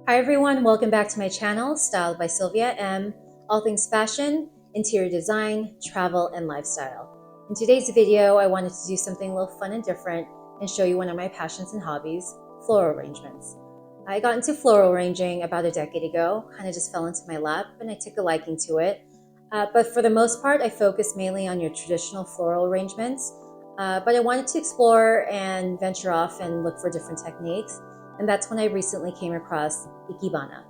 Hi everyone, welcome back to my channel, Styled by Sylvia M. All things fashion, interior design, travel, and lifestyle. In today's video, I wanted to do something a little fun and different and show you one of my passions and hobbies, floral arrangements. I got into floral arranging about a decade ago, kind of just fell into my lap and I took a liking to it. But for the most part, I focus mainly on your traditional floral arrangements. But I wanted to explore and venture off and look for different techniques. And that's when I recently came across Ikebana.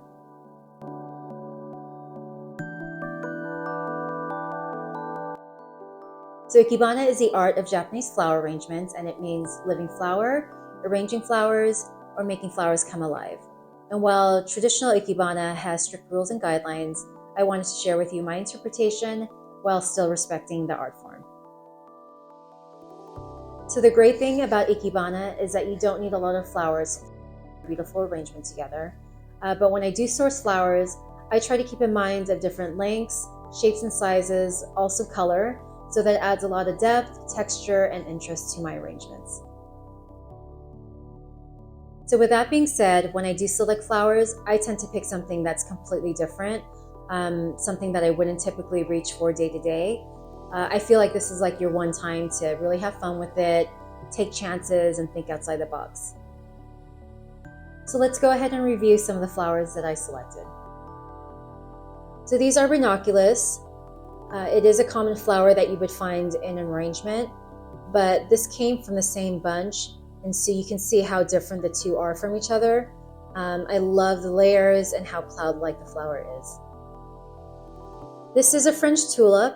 So Ikebana is the art of Japanese flower arrangements, and it means living flower, arranging flowers, or making flowers come alive. And while traditional Ikebana has strict rules and guidelines, I wanted to share with you my interpretation while still respecting the art form. So the great thing about Ikebana is that you don't need a lot of flowers for a beautiful arrangement together. But when I do source flowers, I try to keep in mind of different lengths, shapes and sizes, also color, so that adds a lot of depth, texture, and interest to my arrangements. So with that being said, when I do select flowers, I tend to pick something that's completely different, something that I wouldn't typically reach for day to day. I feel like this is like your one time to really have fun with it, take chances, and think outside the box. So let's go ahead and review some of the flowers that I selected. So these are ranunculus. It is a common flower that you would find in an arrangement, but this came from the same bunch, and so you can see how different the two are from each other. I love the layers and how cloud-like the flower is. This is a French tulip,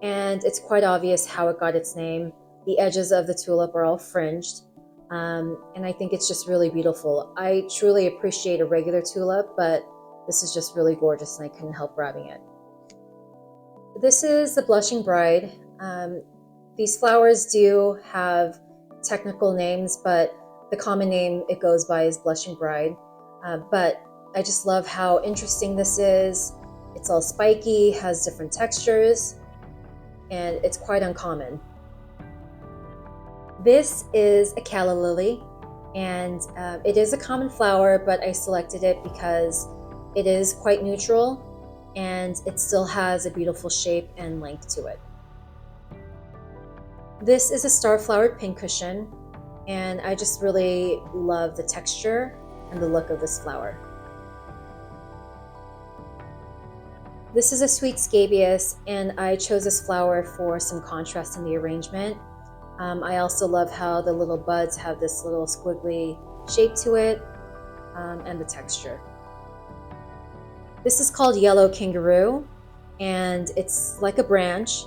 and it's quite obvious how it got its name. The edges of the tulip are all fringed, and I think it's just really beautiful. I truly appreciate a regular tulip, but this is just really gorgeous and I couldn't help grabbing it. This is the blushing bride. These flowers do have technical names, but the common name it goes by is blushing bride. But I just love how interesting this is. It's all spiky, has different textures, and it's quite uncommon. This is a calla lily, and it is a common flower, but I selected it because it is quite neutral and it still has a beautiful shape and length to it. This is a star-flowered pincushion, and I just really love the texture and the look of this flower. This is a sweet scabious, and I chose this flower for some contrast in the arrangement. I also love how the little buds have this little squiggly shape to it, and the texture. This is called yellow kangaroo, and it's like a branch,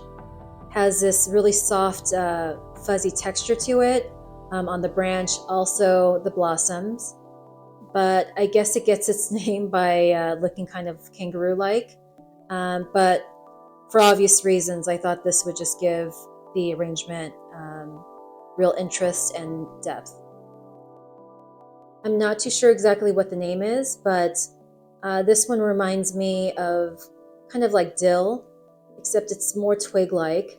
has this really soft, fuzzy texture to it on the branch, also the blossoms. But I guess it gets its name by looking kind of kangaroo-like. But for obvious reasons, I thought this would just give the arrangement real interest and depth. I'm not too sure exactly what the name is, but this one reminds me of kind of like dill, except it's more twig-like,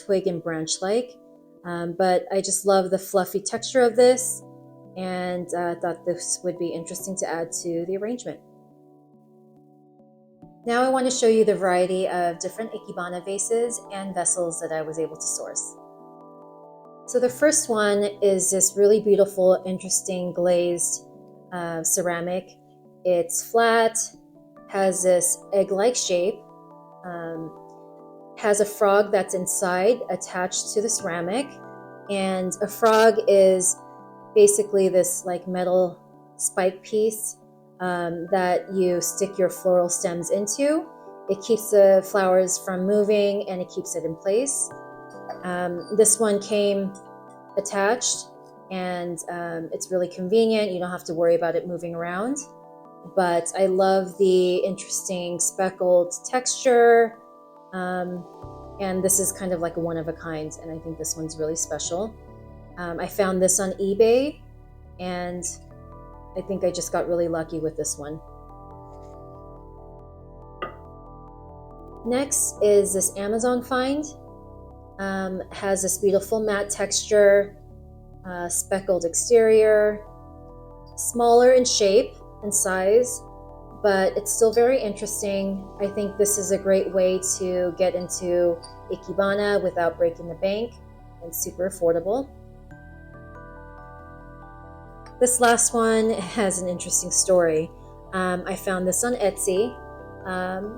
twig and branch-like. But I just love the fluffy texture of this, and thought this would be interesting to add to the arrangement. Now I want to show you the variety of different Ikebana vases and vessels that I was able to source. So the first one is this really beautiful, interesting glazed ceramic. It's flat, has this egg-like shape, has a frog that's inside attached to the ceramic, and a frog is basically this like metal spike piece that you stick your floral stems into. It keeps the flowers from moving and it keeps it in place. This one came attached, and it's really convenient. You don't have to worry about it moving around. But I love the interesting speckled texture, and this is kind of like a one of a kind, and I think this one's really special. I found this on eBay, and I think I just got really lucky with this one. Next is this Amazon find. Has this beautiful matte texture, speckled exterior, smaller in shape, in size, but it's still very interesting. I think this is a great way to get into Ikebana without breaking the bank, and super affordable. This last one has an interesting story. I found this on Etsy.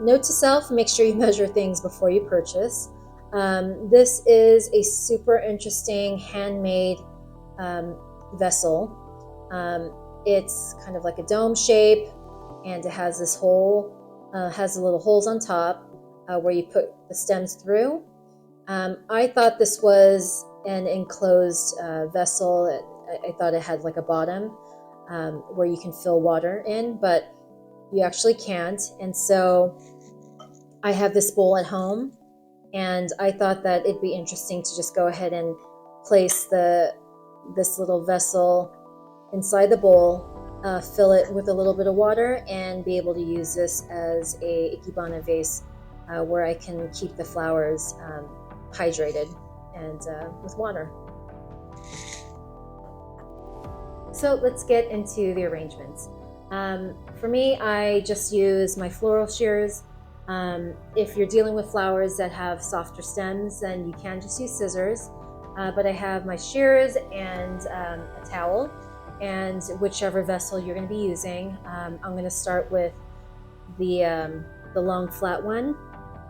Note to self, make sure you measure things before you purchase. This is a super interesting handmade vessel. It's kind of like a dome shape, and it has this hole, has the little holes on top where you put the stems through. I thought this was an enclosed vessel. I thought it had like a bottom where you can fill water in, but you actually can't. And so I have this bowl at home, and I thought that it'd be interesting to just go ahead and place this little vessel inside the bowl, fill it with a little bit of water, and be able to use this as a Ikebana vase where I can keep the flowers hydrated and with water. So let's get into the arrangements. For me, I just use my floral shears. If you're dealing with flowers that have softer stems, then you can just use scissors. But I have my shears and a towel, and whichever vessel you're going to be using. I'm going to start with the long flat one.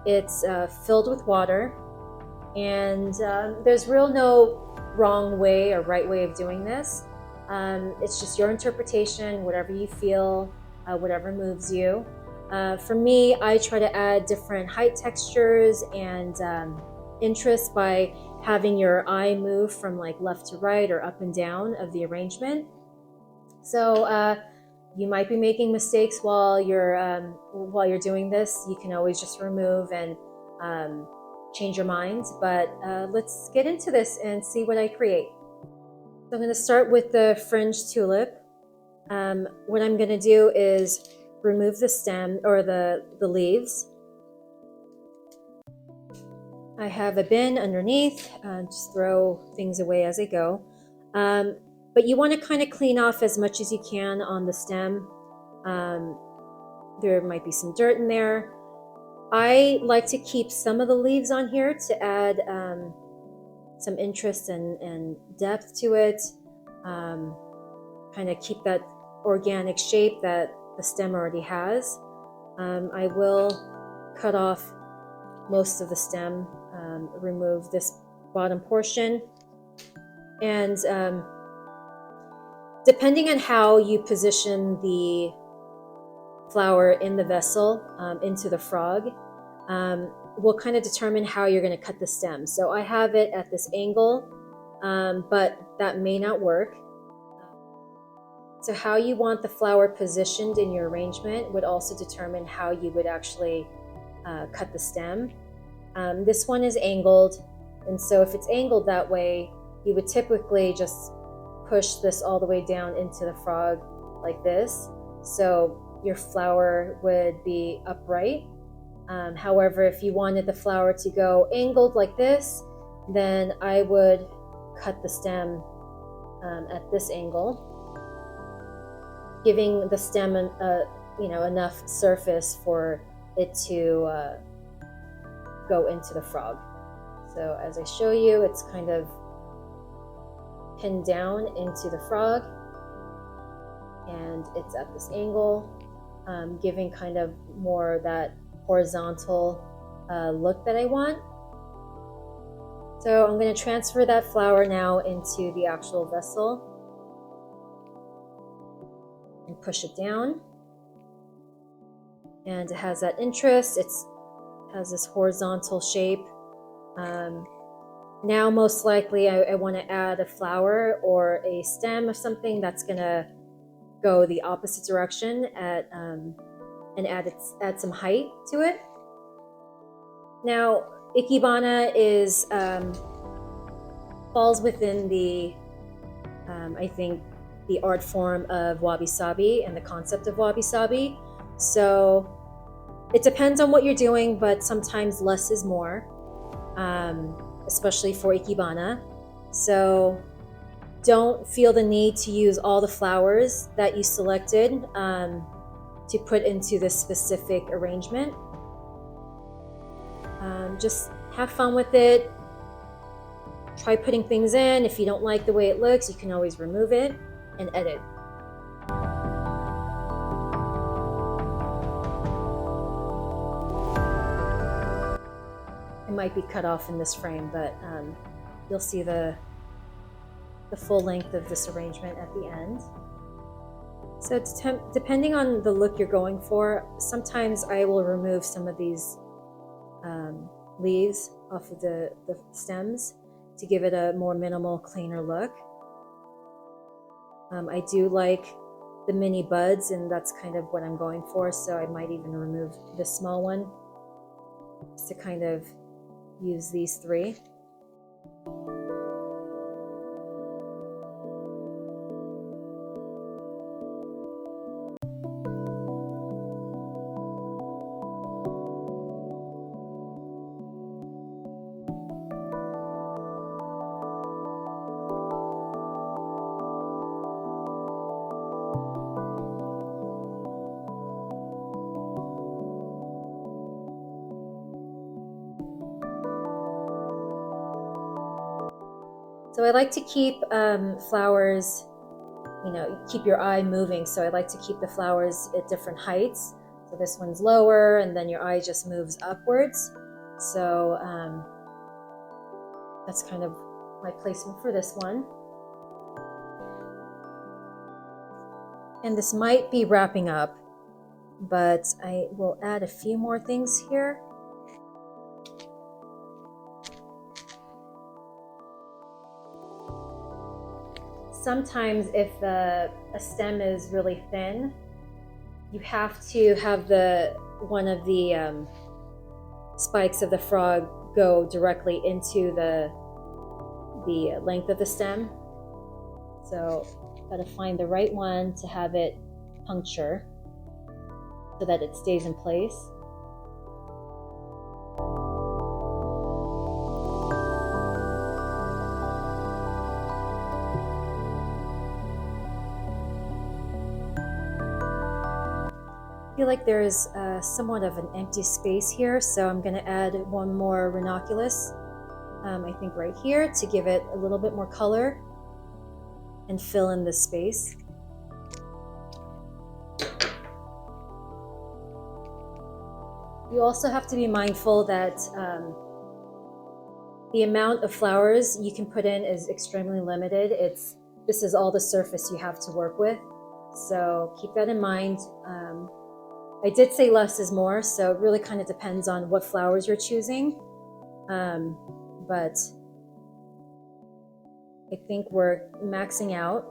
It's filled with water, and there's no wrong way or right way of doing this. It's just your interpretation, whatever you feel, whatever moves you. For me, I try to add different height textures and interest by having your eye move from like left to right or up and down of the arrangement. So you might be making mistakes while you're doing this. You can always just remove and change your mind. But let's get into this and see what I create. So I'm going to start with the fringed tulip. What I'm going to do is remove the stem or the leaves. I have a bin underneath, just throw things away as I go. But you want to kind of clean off as much as you can on the stem. There might be some dirt in there. I like to keep some of the leaves on here to add some interest and depth to it. Kind of keep that organic shape that the stem already has. I will cut off most of the stem, remove this bottom portion, and depending on how you position the flower in the vessel into the frog will kind of determine how you're going to cut the stem. So I have it at this angle, but that may not work. So how you want the flower positioned in your arrangement would also determine how you would actually cut the stem. This one is angled, and so if it's angled that way, you would typically just push this all the way down into the frog like this. So your flower would be upright. However, if you wanted the flower to go angled like this, then I would cut the stem at this angle, giving the stem enough surface for it to go into the frog. So as I show you, it's kind of pinned down into the frog, and it's at this angle, giving kind of more that horizontal look that I want. So I'm going to transfer that flower now into the actual vessel and push it down. And it has that interest. It has this horizontal shape. Now most likely I want to add a flower or a stem of something that's going to go the opposite direction and add some height to it. Now Ikebana is falls within the I think the art form of wabi-sabi and the concept of wabi-sabi. So it depends on what you're doing, but sometimes less is more, especially for Ikebana. So Don't feel the need to use all the flowers that you selected to put into this specific arrangement. Just have fun with it. Try putting things in. If you don't like the way it looks, you can always remove it and edit. It might be cut off in this frame, but you'll see the full length of this arrangement at the end. So depending on the look you're going for, sometimes I will remove some of these leaves off of the stems to give it a more minimal, cleaner look. I do like the mini buds, and that's kind of what I'm going for, so I might even remove this small one just to kind of use these three. So I like to keep flowers, keep your eye moving. So I like to keep the flowers at different heights. So this one's lower, and then your eye just moves upwards. So that's kind of my placement for this one. And this might be wrapping up, but I will add a few more things here. Sometimes if a stem is really thin, you have to have one of the spikes of the frog go directly into the length of the stem. So gotta find the right one to have it puncture so that it stays in place. I feel like there's somewhat of an empty space here, so I'm going to add one more ranunculus, I think right here, to give it a little bit more color and fill in this space. You also have to be mindful that the amount of flowers you can put in is extremely limited. This is all the surface you have to work with, so keep that in mind. I did say less is more, so it really kind of depends on what flowers you're choosing. But I think we're maxing out.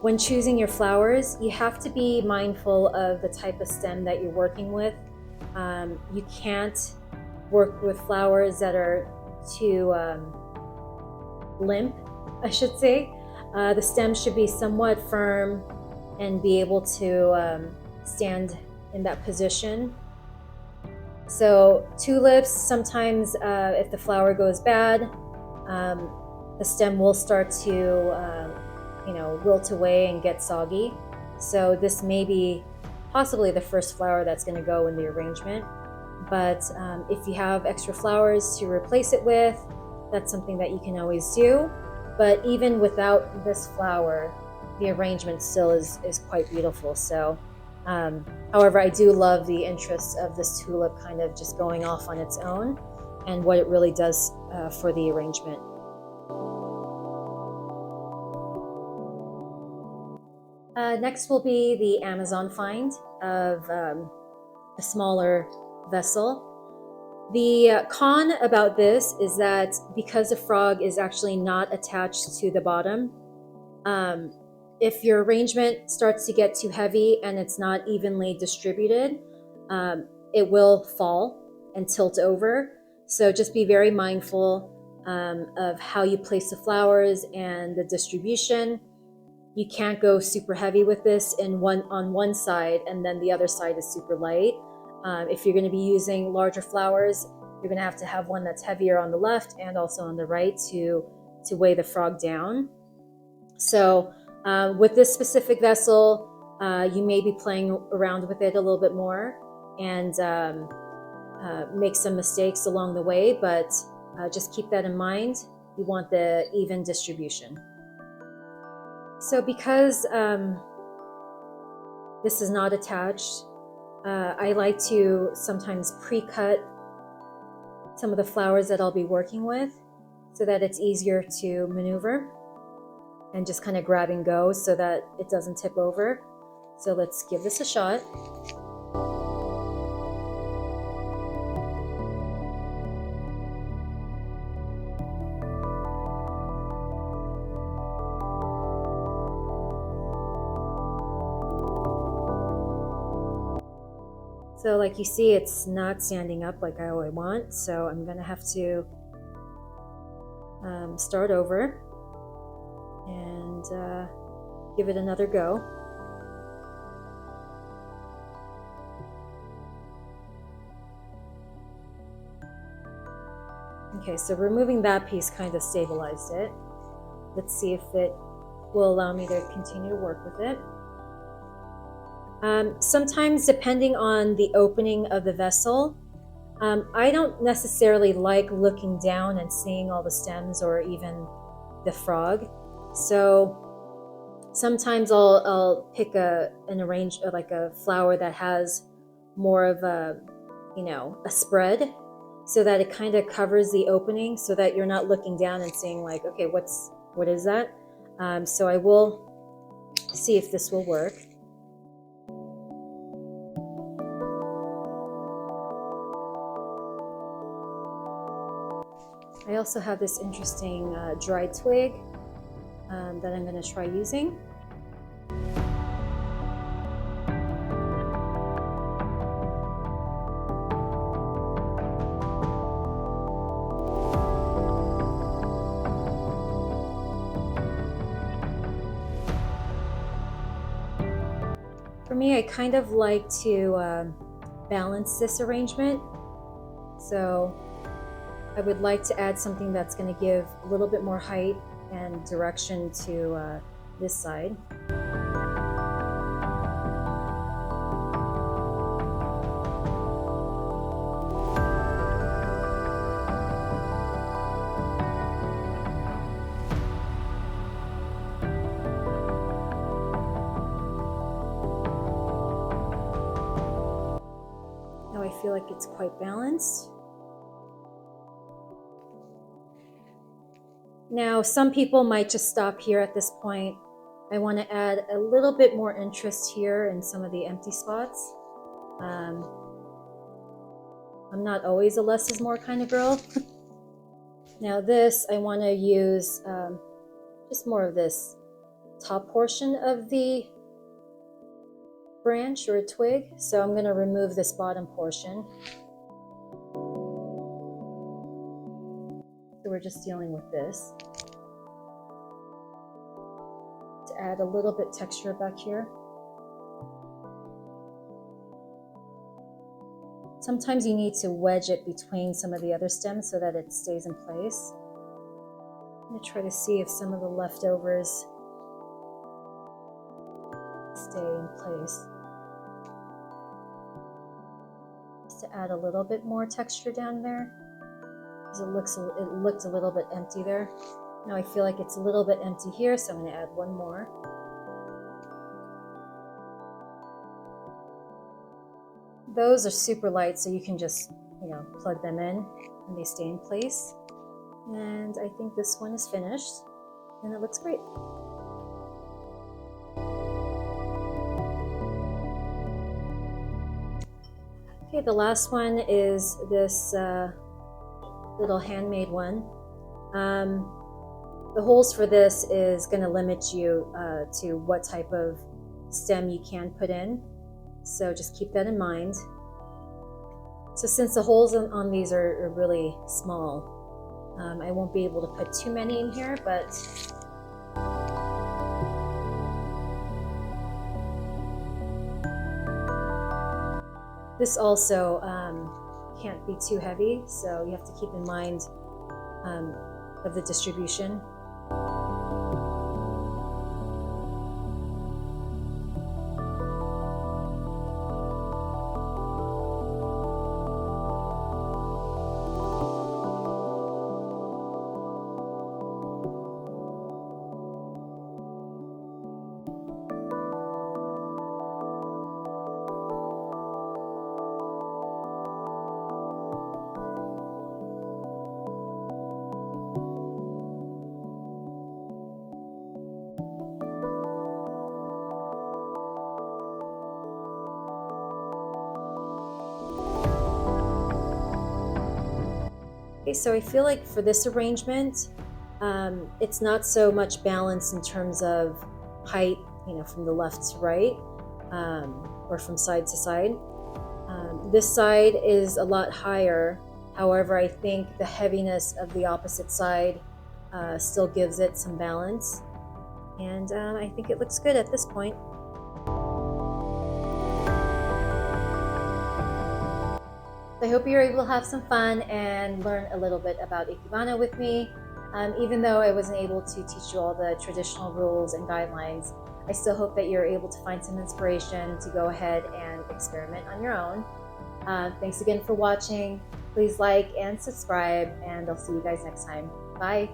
When choosing your flowers, you have to be mindful of the type of stem that you're working with. You can't work with flowers that are too limp, I should say. The stem should be somewhat firm and be able to stand in that position. So tulips, sometimes if the flower goes bad, the stem will start to wilt away and get soggy. So this may be possibly the first flower that's going to go in the arrangement. But if you have extra flowers to replace it with, that's something that you can always do. But even without this flower, the arrangement still is quite beautiful. So, however, I do love the interest of this tulip kind of just going off on its own and what it really does for the arrangement. Next will be the Amazon find of a smaller vessel. The con about this is that because the frog is actually not attached to the bottom, if your arrangement starts to get too heavy and it's not evenly distributed, it will fall and tilt over. So just be very mindful of how you place the flowers and the distribution. You can't go super heavy with this on one side and then the other side is super light. If you're going to be using larger flowers, you're going to have one that's heavier on the left and also on the right to weigh the frog down. So with this specific vessel, you may be playing around with it a little bit more and make some mistakes along the way, but just keep that in mind. You want the even distribution. So because this is not attached, I like to sometimes pre-cut some of the flowers that I'll be working with so that it's easier to maneuver and just kind of grab and go so that it doesn't tip over. So let's give this a shot. So like you see, it's not standing up like I always want, so I'm gonna have to start over and give it another go. Okay, so removing that piece kind of stabilized it. Let's see if it will allow me to continue to work with it. Sometimes, depending on the opening of the vessel, I don't necessarily like looking down and seeing all the stems or even the frog. So sometimes I'll pick like a flower that has more of a spread, so that it kind of covers the opening, so that you're not looking down and seeing like, okay, what is that? So I will see if this will work. I also have this interesting dried twig that I'm going to try using. For me, I kind of like to balance this arrangement. So I would like to add something that's going to give a little bit more height and direction to this side. Now I feel like it's quite balanced. Now, some people might just stop here at this point. I want to add a little bit more interest here in some of the empty spots. I'm not always a less is more kind of girl. Now this, I want to use just more of this top portion of the branch or a twig. So I'm going to remove this bottom portion. So we're just dealing with this to add a little bit texture back here. Sometimes you need to wedge it between some of the other stems so that it stays in place. I'm going to try to see if some of the leftovers stay in place. Just to add a little bit more texture down there. It looked a little bit empty there. Now I feel like it's a little bit empty here, so I'm going to add one more. Those are super light, so you can just, plug them in and they stay in place. And I think this one is finished and it looks great. Okay, the last one is this little handmade one. The holes for this is going to limit you to what type of stem you can put in. So just keep that in mind. So since the holes on these are really small, I won't be able to put too many in here, but this also can't be too heavy, so you have to keep in mind of the distribution. Okay, so I feel like for this arrangement, it's not so much balanced in terms of height, from the left to right, or from side to side. This side is a lot higher. However, I think the heaviness of the opposite side still gives it some balance. And I think it looks good at this point. I hope you're able to have some fun and learn a little bit about Ikebana with me. Even though I wasn't able to teach you all the traditional rules and guidelines, I still hope that you're able to find some inspiration to go ahead and experiment on your own. Thanks again for watching. Please like and subscribe, and I'll see you guys next time. Bye.